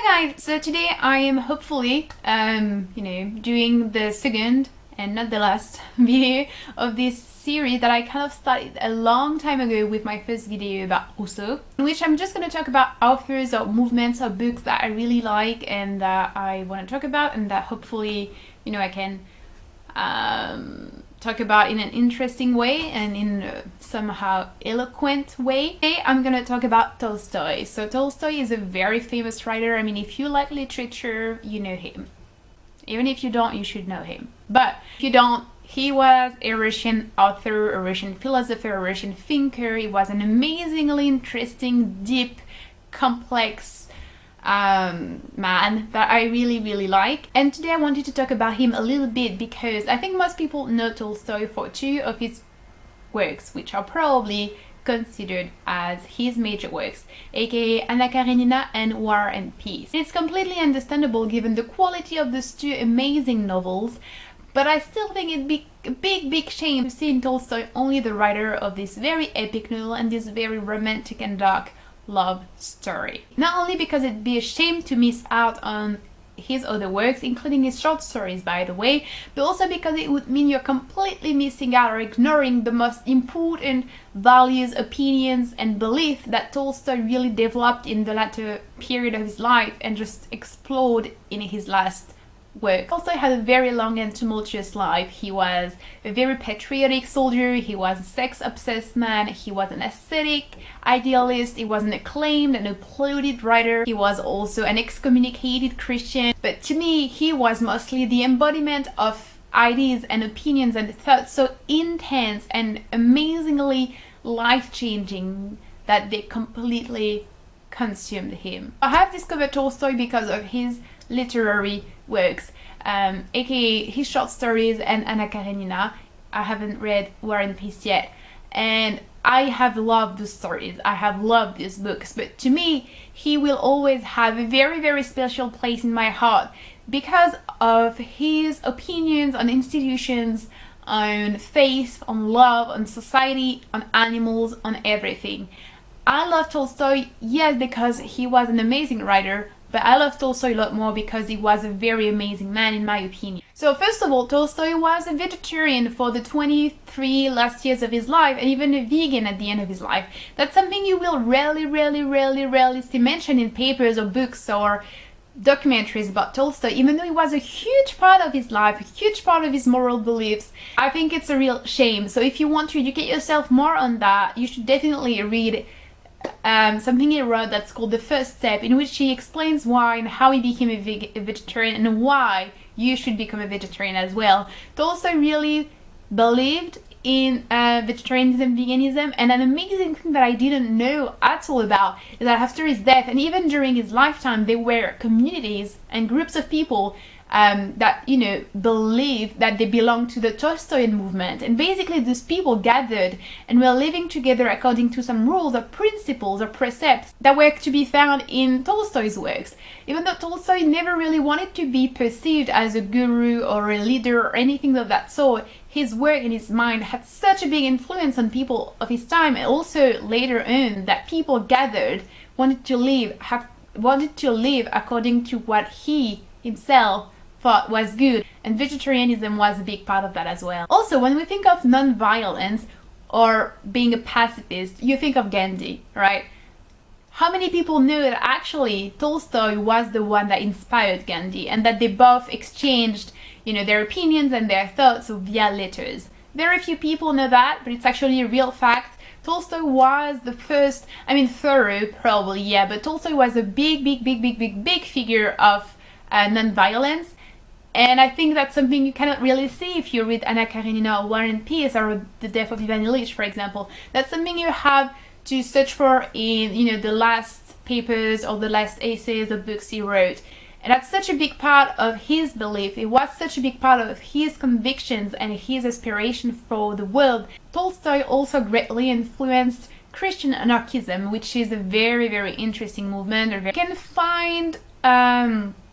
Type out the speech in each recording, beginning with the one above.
Hi guys, so today I am hopefully doing the second and not the last video of this series that I kind of started a long time ago with my first video about Rousseau, in which I'm just going to talk about authors or movements or books that I really like and that I want to talk about, and that hopefully I can talk about in an interesting way and in a somehow eloquent way. Today I'm gonna talk about Tolstoy. So Tolstoy is a very famous writer. I mean, if you like literature, you know him. Even if you don't, you should know him. But if you don't, he was a Russian author, a Russian philosopher, a Russian thinker. He was an amazingly interesting, deep, complex man that I really like. And today I wanted to talk about him a little bit because I think most people know Tolstoy for two of his works, which are probably considered as his major works, aka Anna Karenina and War and Peace. It's completely understandable given the quality of those two amazing novels, but I still think it'd be a big shame to see in Tolstoy only the writer of this very epic novel and this very romantic and dark love story. Not only because it'd be a shame to miss out on his other works, including his short stories by the way, but also because it would mean you're completely missing out or ignoring the most important values, opinions and beliefs that Tolstoy really developed in the latter period of his life and just explode in his last work. Tolstoy had a very long and tumultuous life. He was a very patriotic soldier, he was a sex-obsessed man, he was an aesthetic idealist, he was an acclaimed and applauded writer, he was also an excommunicated Christian. But to me, he was mostly the embodiment of ideas and opinions and thoughts so intense and amazingly life-changing that they completely consumed him. I have discovered Tolstoy because of his literary works, aka his short stories and Anna Karenina. I haven't read War and Peace yet, and I have loved the stories, I have loved these books, but to me he will always have a very special place in my heart because of his opinions on institutions, on faith, on love, on society, on animals, on everything. I love Tolstoy, yes, because he was an amazing writer, but I love Tolstoy a lot more because he was a very amazing man in my opinion. So first of all, Tolstoy was a vegetarian for the 23 last years of his life and even a vegan at the end of his life. That's something you will rarely see mentioned in papers or books or documentaries about Tolstoy, even though it was a huge part of his life, a huge part of his moral beliefs. I think it's a real shame. So if you want to educate yourself more on that, you should definitely read something he wrote that's called The First Step, in which he explains why and how he became a vegetarian and why you should become a vegetarian as well. Tolstoy really believed in vegetarianism and veganism, and an amazing thing that I didn't know at all about is that after his death and even during his lifetime there were communities and groups of people that believed that they belonged to the Tolstoyan movement, and basically these people gathered and were living together according to some rules or principles or precepts that were to be found in Tolstoy's works. Even though Tolstoy never really wanted to be perceived as a guru or a leader or anything of that sort, his work and his mind had such a big influence on people of his time, and also later on that people gathered wanted to live according to what he himself thought was good, and vegetarianism was a big part of that as well. Also, when we think of non-violence or being a pacifist, you think of Gandhi, right? How many people know that actually Tolstoy was the one that inspired Gandhi and that they both exchanged their opinions and their thoughts via letters? Very few people know that, but it's actually a real fact. Tolstoy was the first, Thoreau probably, yeah, but Tolstoy was a big figure of non-violence. And I think that's something you cannot really see if you read Anna Karenina or War and Peace or The Death of Ivan Ilyich, for example. That's something you have to search for in the last papers or the last essays or books he wrote. And that's such a big part of his belief. It was such a big part of his convictions and his aspiration for the world. Tolstoy also greatly influenced Christian anarchism, which is a very interesting movement. You can find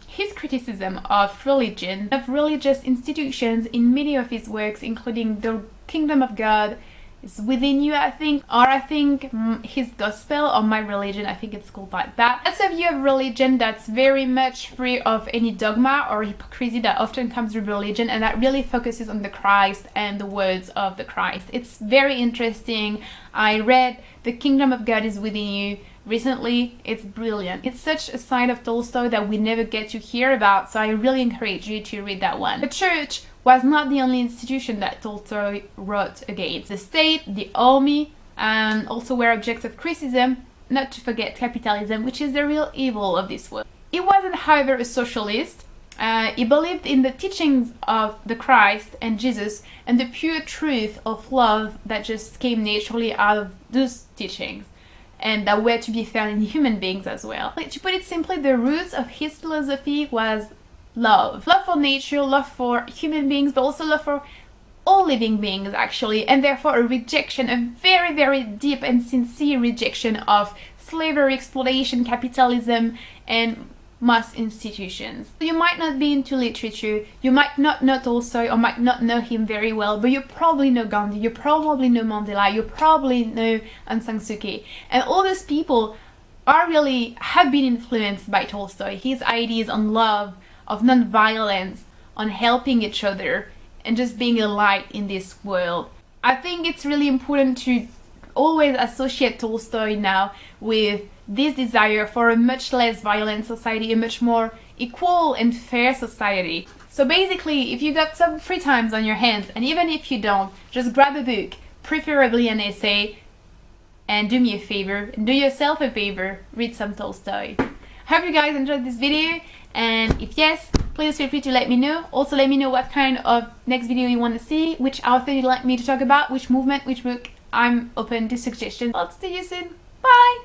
his criticism of religion, of religious institutions in many of his works, including The Kingdom of God is within you, I think, or I think his gospel or my religion, I think it's called like that. That's a view of religion that's very much free of any dogma or hypocrisy that often comes with religion, and that really focuses on the Christ and the words of the Christ. It's very interesting. I read The Kingdom of God is Within You recently. It's brilliant. It's such a side of Tolstoy that we never get to hear about, so I really encourage you to read that one. The church was not the only institution that Tolstoy wrote against. The state, the army, also were objects of criticism, not to forget capitalism, which is the real evil of this world. He wasn't, however, a socialist. He believed in the teachings of the Christ and Jesus and the pure truth of love that just came naturally out of those teachings, and that were to be found in human beings as well. To put it simply, the roots of his philosophy was love. Love for nature, love for human beings, but also love for all living beings, actually, and therefore a rejection, a very, very deep and sincere rejection of slavery, exploitation, capitalism, and mass institutions. You might not be into literature, you might not know Tolstoy or might not know him very well, but you probably know Gandhi, you probably know Mandela, you probably know Aung San Suu Kyi, and all those people have been influenced by Tolstoy, his ideas on love, of non-violence, on helping each other, and just being a light in this world. I think it's really important to always associate Tolstoy now with this desire for a much less violent society, a much more equal and fair society. So basically, if you got some free times on your hands, and even if you don't, just grab a book, preferably an essay, and do me a favor, and do yourself a favor, read some Tolstoy. I hope you guys enjoyed this video, and if yes, please feel free to let me know. Also let me know what kind of next video you want to see, which author you'd like me to talk about, which movement, which book. I'm open to suggestions. I'll see you soon. Bye!